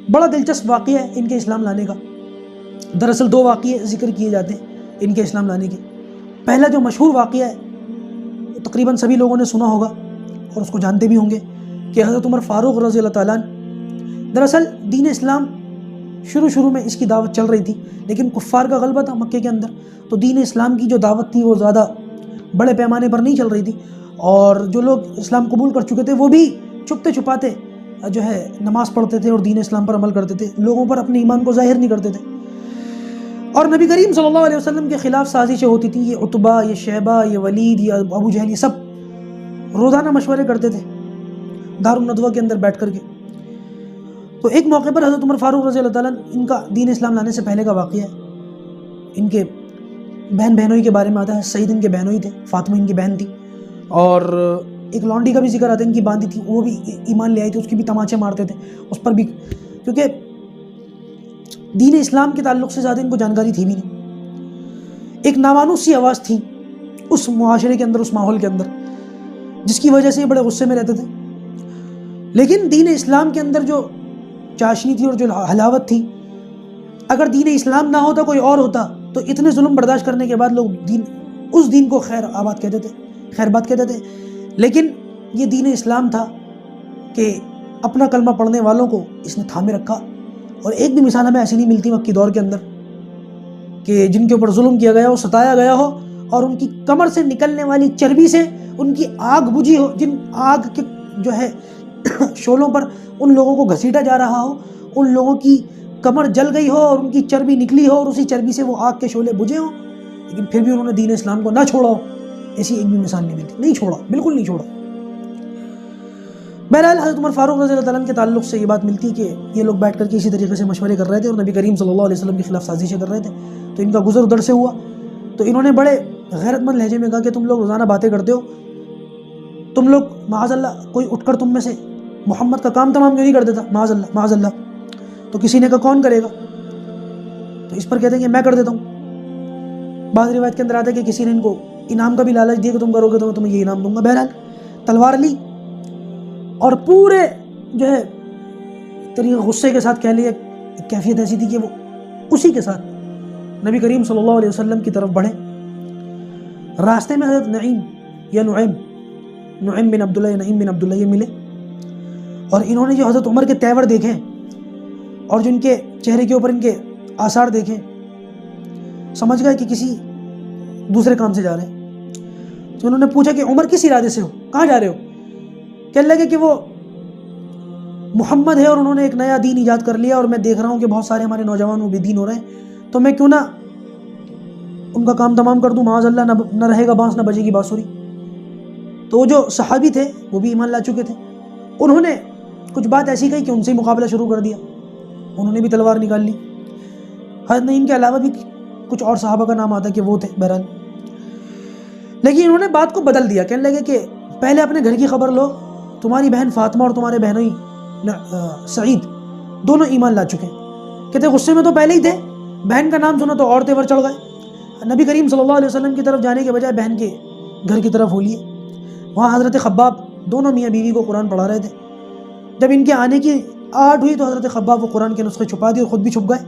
بڑا دلچسپ واقعہ ہے ان کے اسلام لانے کا. دراصل 2 واقعے ذکر کیے جاتے ہیں ان کے اسلام لانے کے. پہلا جو مشہور واقعہ ہے وہ تقریباً سبھی لوگوں نے سنا ہوگا اور اس کو جانتے بھی ہوں گے کہ حضرت عمر فاروق رضی اللہ تعالیٰ عنہ. دراصل دین اسلام شروع میں اس کی دعوت چل رہی تھی، لیکن کفار کا غلبہ تھا مکے کے اندر، تو دین اسلام کی جو دعوت تھی وہ زیادہ بڑے پیمانے پر نہیں چل رہی تھی. اور جو لوگ اسلام قبول کر چکے تھے وہ بھی چھپتے چھپاتے جو ہے نماز پڑھتے تھے اور دین اسلام پر عمل کرتے تھے، لوگوں پر اپنے ایمان کو ظاہر نہیں کرتے تھے. اور نبی کریم صلی اللہ علیہ وسلم کے خلاف سازشیں ہوتی تھیں. یہ عتبہ، یہ شیبہ، یہ ولید، یہ ابو جہل، یہ سب روزانہ مشورے کرتے تھے دار الندوہ کے اندر بیٹھ کر کے. تو ایک موقع پر حضرت عمر فاروق رضی اللہ تعالیٰ ان کا دین اسلام لانے سے پہلے کا واقعہ ہے. ان کے بہن بہنوئی کے بارے میں آتا ہے. سعید ان کے بہنوئی تھے، فاطمہ ان کی بہن تھی، اور ایک لونڈی کا بھی ذکر آتا ہے ان کی باندھی تھی، وہ بھی ایمان لے آئی تھی، اس کی بھی تماچے مارتے تھے اس پر بھی، کیونکہ دین اسلام کے تعلق سے زیادہ ان کو جانکاری تھی بھی نہیں. ایک نامانوس سی آواز تھی اس معاشرے کے اندر، اس ماحول کے اندر، جس کی وجہ سے یہ بڑے غصے میں رہتے تھے. لیکن دین اسلام کے اندر جو چاشنی تھی اور جو حلاوت تھی، اگر دین اسلام نہ ہوتا کوئی اور ہوتا تو اتنے ظلم برداشت کرنے کے بعد لوگ اس دین کو خیر آباد کہتے تھے، خیر بات کہتے تھے. لیکن یہ دین اسلام تھا کہ اپنا کلمہ پڑھنے والوں کو اس نے تھامے رکھا. اور ایک بھی مثال ہمیں ایسی نہیں ملتی مکی دور کے اندر کہ جن کے اوپر ظلم کیا گیا ہو، ستایا گیا ہو، اور ان کی کمر سے نکلنے والی چربی سے ان کی آگ بجھی ہو، جن آگ کے جو ہے شعلوں پر ان لوگوں کو گھسیٹا جا رہا ہو، ان لوگوں کی کمر جل گئی ہو اور ان کی چربی نکلی ہو اور اسی چربی سے وہ آگ کے شعلے بجھے ہوں، لیکن پھر بھی انہوں نے دین اسلام کو نہ چھوڑا ہو. ایسی ایک بھی مثال نہیں ملتی. نہیں چھوڑا، بالکل نہیں چھوڑا. بہرحال حضرت عمر فاروق رضی اللہ تعالیٰ عنہ کے تعلق سے یہ بات ملتی ہے کہ یہ لوگ بیٹھ کر کے اسی طریقے سے مشورے کر رہے تھے اور نبی کریم صلی اللہ علیہ وسلم کے خلاف سازشیں کر رہے تھے. تو ان کا گزر ادھر سے ہوا تو انہوں نے بڑے غیرت مند لہجے میں کہا کہ تم لوگ روزانہ باتیں کرتے ہو، تم لوگ معاذ اللہ کوئی اٹھ کر تم میں سے محمد کا کام تمام کیوں نہیں کر دیتا؟ معاذ اللہ معاذ اللہ. تو کسی نے کہا کون کرے گا؟ تو اس پر کہتے ہیں کہ میں کر دیتا ہوں. بعض روایت کے اندر آتا ہے کہ کسی نے ان کو انعام کا بھی لالچ دیا کہ تم کرو گے تو میں تمہیں یہ انعام دوں گا. بہرحال تلوار لی اور پورے جو ہے طریقے غصے کے ساتھ کہہ لیا، کیفیت ایسی تھی کہ وہ اسی کے ساتھ نبی کریم صلی اللہ علیہ وسلم کی طرف بڑھے. راستے میں حضرت نعیم بن عبداللہ یہ ملے، اور انہوں نے جو حضرت عمر کے تیور دیکھے اور جو ان کے چہرے کے اوپر ان کے آثار دیکھے، سمجھ گئے کہ کسی دوسرے کام سے جا رہے ہیں. تو انہوں نے پوچھا کہ عمر کس ارادے سے ہو، کہاں جا رہے ہو؟ کہنے لگے کہ وہ محمد ہے اور انہوں نے ایک نیا دین ایجاد کر لیا اور میں دیکھ رہا ہوں کہ بہت سارے ہمارے نوجوان وہ بے دین ہو رہے ہیں، تو میں کیوں نہ ان کا کام تمام کر دوں. معاذ اللہ نہ رہے گا بانس نہ بجے گی بانسری. تو وہ جو صحابی تھے وہ بھی ایمان لا چکے تھے، انہوں نے کچھ بات ایسی کہی کہ ان سے ہی مقابلہ شروع کر دیا. انہوں نے بھی تلوار نکال لی. حضرت نعیم کے علاوہ بھی کچھ اور صحابہ کا نام آتا ہے کہ وہ تھے بہرحال. لیکن انہوں نے بات کو بدل دیا، کہنے لگے کہ پہلے اپنے گھر کی خبر لو، تمہاری بہن فاطمہ اور تمہارے بہنوئی سعید دونوں ایمان لا چکے ہیں. کہتے غصے میں تو پہلے ہی تھے، بہن کا نام سنا تو اور تیور چڑھ گئے. نبی کریم صلی اللہ علیہ وسلم کی طرف جانے کے بجائے بہن کے گھر کی طرف ہو لیے. وہاں حضرت خباب دونوں میاں بیوی کو قرآن پڑھا رہے تھے. جب ان کے آنے کی آڑ ہوئی تو حضرت خباب وہ قرآن کے نسخے چھپا دیے اور خود بھی چھپ گئے،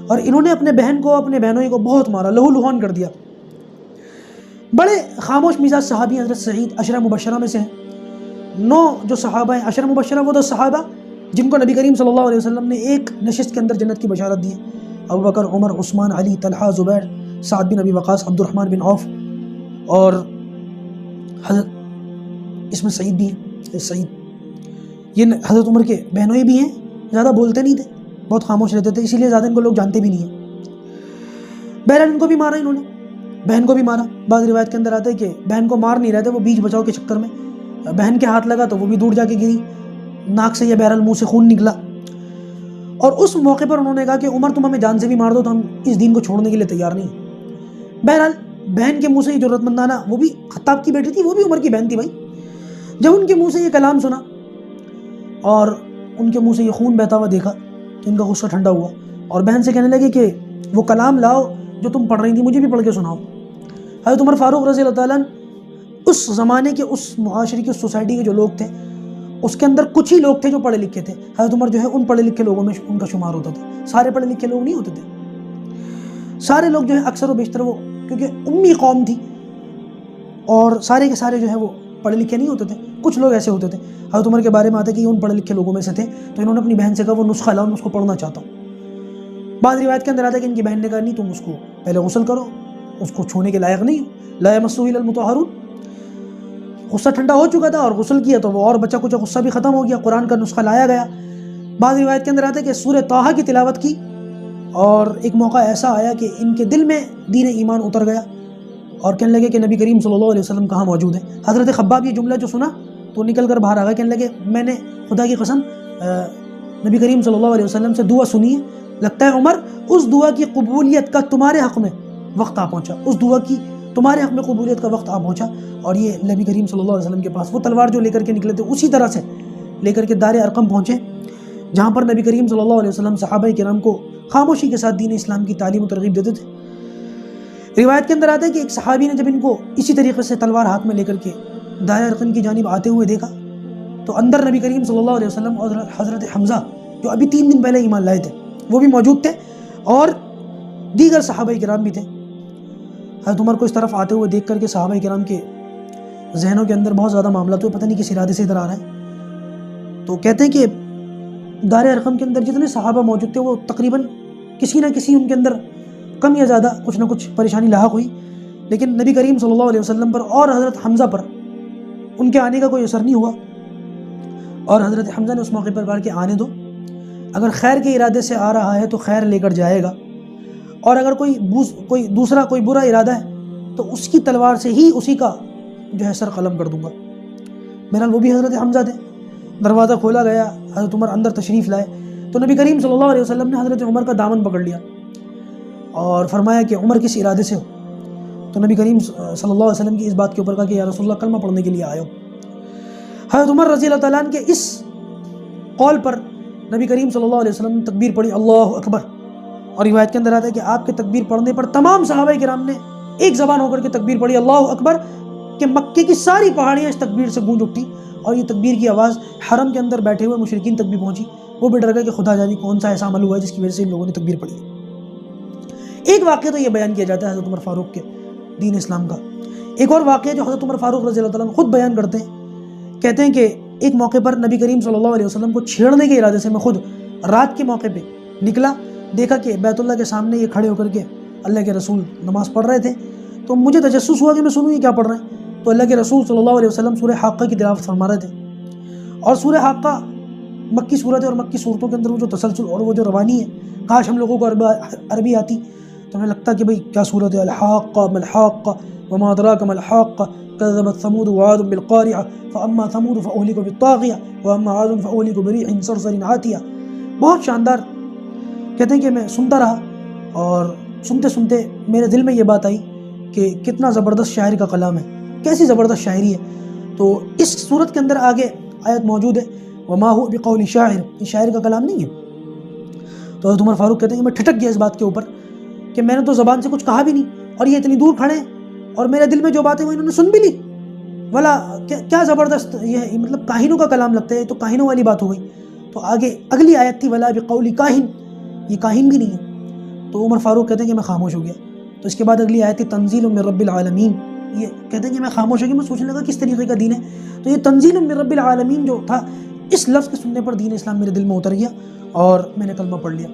اور انہوں نے اپنے بہن کو اپنے بہنوئی کو بہت مارا، لہو لہان کر دیا. بڑے خاموش مزاج صحابی حضرت سعید عشرہ مبشرہ میں سے ہیں. 9 جو صحابہ ہیں عشرہ مبشرہ، وہ 10 صحابہ جن کو نبی کریم صلی اللہ علیہ وسلم نے ایک نشست کے اندر جنت کی بشارت دی. ابو بکر، عمر، عثمان، علی، طلحہ، زبیر، سعد بن ابی وقاص، عبد الرحمن بن عوف، اور حضرت اس میں سعید بھی ہیں. سعید یہ حضرت عمر کے بہنوئی بھی ہیں. زیادہ بولتے نہیں تھے، بہت خاموش رہتے تھے، اسی لیے زیادہ ان کو لوگ جانتے بھی نہیں ہیں. بہرحال ان کو بھی مارا، انہوں نے بہن کو بھی مارا. بعض روایت کے اندر آتا ہے کہ بہن کو مار نہیں رہے تھے، وہ بیچ بچاؤ کے چکر میں بہن کے ہاتھ لگا تو وہ بھی دور جا کے گری، ناک سے یا بہرحال منہ سے خون نکلا. اور اس موقع پر انہوں نے کہا کہ عمر تم ہمیں جان سے بھی مار دو تو ہم اس دین کو چھوڑنے کے لیے تیار نہیں. بہرحال بہن کے منہ سے یہ جرأت مندانہ، وہ بھی خطاب کی بیٹی تھی، وہ بھی عمر کی بہن تھی بھائی، جب ان کے منہ سے یہ کلام سنا اور ان کے منہ سے یہ خون بہتا ہوا دیکھا تو ان کا غصہ ٹھنڈا ہوا اور بہن سے کہنے لگے کہ وہ کلام لاؤ جو تم پڑھ رہی تھی، مجھے بھی پڑھ کے سناؤ. حضرت عمر فاروق رضی اللہ تعالیٰ عنہ اس زمانے کے، اس معاشرے کی، اس سوسائٹی کے جو لوگ تھے اس کے اندر کچھ ہی لوگ تھے جو پڑھے لکھے تھے. حضرت عمر جو ہے ان پڑھے لکھے لوگوں میں ان کا شمار ہوتا تھا. سارے پڑھے لکھے لوگ نہیں ہوتے تھے. سارے لوگ جو ہے اکثر و بیشتر وہ کیونکہ امی قوم تھی اور سارے کے سارے جو ہے وہ پڑھے لکھے نہیں ہوتے تھے. کچھ لوگ ایسے ہوتے تھے. حضرت عمر کے بارے میں آتا ہے کہ یہ ان پڑھے لکھے لوگوں میں سے تھے. تو انہوں نے اپنی بہن سے کہا وہ نسخہ لاؤ میں اس کو پڑھنا چاہتا ہوں. بعض روایت کے اندر آتا ہے کہ ان کی بہن نے کہا نہیں تم اس کو پہلے غسل کرو, اس کو چھونے کے لائق نہیں, لا یمسہ الا المطہرون. غصہ ٹھنڈا ہو چکا تھا اور غسل کیا تو وہ اور بچا کچھ غصہ بھی ختم ہو گیا. قرآن کا نسخہ لایا گیا. بعض روایت کے اندر آتا ہے کہ سورہ طٰہٰ کی تلاوت کی اور ایک موقع ایسا آیا کہ ان کے دل میں دین ایمان اتر گیا اور کہنے لگے کہ نبی کریم صلی اللہ علیہ وسلم کہاں موجود ہیں. حضرت خباب یہ جملہ جو سنا تو نکل کر باہر آ گئے. کہنے لگے میں نے خدا کی قسم نبی کریم صلی اللہ علیہ وسلم سے دعا سنی ہے, لگتا ہے عمر اس دعا کی قبولیت کا تمہارے حق میں وقت آ پہنچا, اس دعا کی تمہارے حق میں قبولیت کا وقت آ پہنچا. اور یہ نبی کریم صلی اللہ علیہ وسلم کے پاس وہ تلوار جو لے کر کے نکلے تھے اسی طرح سے لے کر کے دار ارقم پہنچے جہاں پر نبی کریم صلی اللہ علیہ وسلم صحابہ کرام کو خاموشی کے ساتھ دین اسلام کی تعلیم و ترغیب دیتے تھے. روایت کے اندر آتا ہے کہ ایک صحابی نے جب ان کو اسی طریقے سے تلوار ہاتھ میں لے کر کے دار ارقم کی جانب آتے ہوئے دیکھا تو اندر نبی کریم صلی اللہ علیہ وسلم اور حضرت حمزہ جو ابھی 3 دن پہلے ایمان لائے تھے وہ بھی موجود تھے اور دیگر صحابہ کرام بھی تھے. حضرت عمر کو اس طرف آتے ہوئے دیکھ کر کے صحابہ کرام کے ذہنوں کے اندر بہت زیادہ معاملہ تو پتہ نہیں کس ارادے سے ادھر آ رہا ہے. تو کہتے ہیں کہ دار ارقم کے اندر جتنے صحابہ موجود تھے وہ تقریباً کسی نہ کسی ان کے اندر کم یا زیادہ کچھ نہ کچھ پریشانی لاحق ہوئی, لیکن نبی کریم صلی اللہ علیہ وسلم پر اور حضرت حمزہ پر ان کے آنے کا کوئی اثر نہیں ہوا. اور حضرت حمزہ نے اس موقع پر کہا کہ آنے دو, اگر خیر کے ارادے سے آ رہا ہے تو خیر لے کر جائے گا, اور اگر کوئی دوسرا کوئی برا ارادہ ہے تو اس کی تلوار سے ہی اسی کا جو ہے سر قلم کر دوں گا. بہرحال وہ بھی حضرت حمزہ تھے. دروازہ کھولا گیا, حضرت عمر اندر تشریف لائے تو نبی کریم صلی اللہ علیہ وسلم نے حضرت عمر کا دامن پکڑ لیا اور فرمایا کہ عمر کس ارادے سے ہو. تو نبی کریم صلی اللہ علیہ وسلم کی اس بات کے اوپر کہا کہ یا رسول اللہ کلمہ پڑھنے کے لیے آئے ہو. حضرت عمر رضی اللہ تعالیٰ عنہ کے اس قول پر نبی کریم صلی اللہ علیہ وسلم نے تکبیر پڑھی اللہ اکبر, اور روایت کے اندر آتا ہے کہ آپ کے تکبیر پڑھنے پر تمام صحابہ کرام نے ایک زبان ہو کر کے تکبیر پڑھی اللہ اکبر کہ مکے کی ساری پہاڑیاں اس تکبیر سے گونج اٹھی اور یہ تکبیر کی آواز حرم کے اندر بیٹھے ہوئے مشرکین تک بھی پہنچی. وہ بھی ڈر گئے کہ خدا جانی کون سا ایسا عمل ہوا ہے جس کی وجہ سے ان لوگوں نے تکبیر پڑھی. ایک واقعہ تو یہ بیان کیا جاتا ہے حضرت عمر فاروق کے دین اسلام کا. ایک اور واقعہ جو حضرت عمر فاروق رضی اللہ تعالیٰ عنہ خود بیان کرتے ہیں, کہتے ہیں کہ ایک موقع پر نبی کریم صلی اللہ علیہ وسلم کو چھیڑنے کے ارادے سے میں خود رات کے موقع پہ نکلا, دیکھا کہ بیت اللہ کے سامنے یہ کھڑے ہو کر کے اللہ کے رسول نماز پڑھ رہے تھے. تو مجھے تجسس ہوا کہ میں سنوں یہ کیا پڑھ رہے ہیں. تو اللہ کے رسول صلی اللہ علیہ وسلم سورہ حاقہ کی تلاوت فرما رہے تھے, اور سورہ حاقہ مکی صورت ہے اور مکی صورتوں کے اندر وہ جو تسلسل اور وہ جو روانی ہے, کاش ہم لوگوں کو عربی آتی تو ہمیں لگتا کہ بھئی کیا صورت ہے, الحاقہ ما الحاقہ وما ادراک ما الحاقہ كذبت ثمود وعاد بالقارعة فأما ثمود فأهلكوا بالطاغية وأما عاد فأهلكوا بريح صرصر عاتية. بہت شاندار. کہتے ہیں کہ میں سنتا رہا اور سنتے سنتے میرے دل میں یہ بات آئی کہ کتنا زبردست شاعر کا کلام ہے, کیسی زبردست شاعری ہے. تو اس صورت کے اندر آگے آیت موجود ہے وما هو بقول شاعر, یہ شاعر کا کلام نہیں ہے. تو حضرت عمر فاروق کہتے ہیں کہ میں ٹھٹک گیا اس بات کے اوپر کہ میں نے تو زبان سے کچھ کہا بھی نہیں اور یہ اتنی دور کھڑے ہیں اور میرے دل میں جو باتیں وہ انہوں نے سن بھی لی. والا کیا زبردست یہ مطلب کاہنوں کا کلام لگتا ہے, تو کاہنوں والی بات ہو گئی. تو آگے اگلی آیت تھی ولا بقول کاہن, یہ کاہن بھی نہیں ہے. تو عمر فاروق کہتے ہیں کہ میں خاموش ہو گیا. تو اس کے بعد اگلی آیت تھی تنزیل من رب العالمین, یہ کہتے ہیں کہ میں خاموش ہو گیا. میں سوچنے لگا کس طریقے کا دین ہے. تو یہ تنزیل من رب العالمین جو تھا اس لفظ کے سننے پر دین اسلام میرے دل میں اتر گیا اور میں نے کلمہ پڑھ لیا.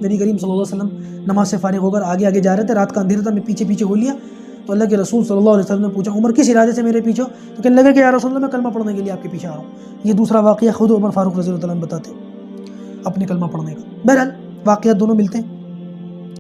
نبی کریم صلی اللہ علیہ وسلم نماز سے فارغ ہو کر آگے جا رہے تھے, رات کا اندھیرا تھا, میں پیچھے پیچھے ہو لیا. تو اللہ کے رسول صلی اللہ علیہ وسلم نے پوچھا عمر کس ارادے سے میرے پیچھے ہو؟ تو کہنے لگا کہ یا رسول اللہ میں کلمہ پڑھنے کے لیے آپ کے پیچھے آ رہا ہوں. یہ دوسرا واقعہ خود عمر فاروق رضی اللہ عنہ بتاتے اپنے کلمہ پڑھنے کا. بہرحال واقعات دونوں ملتے ہیں.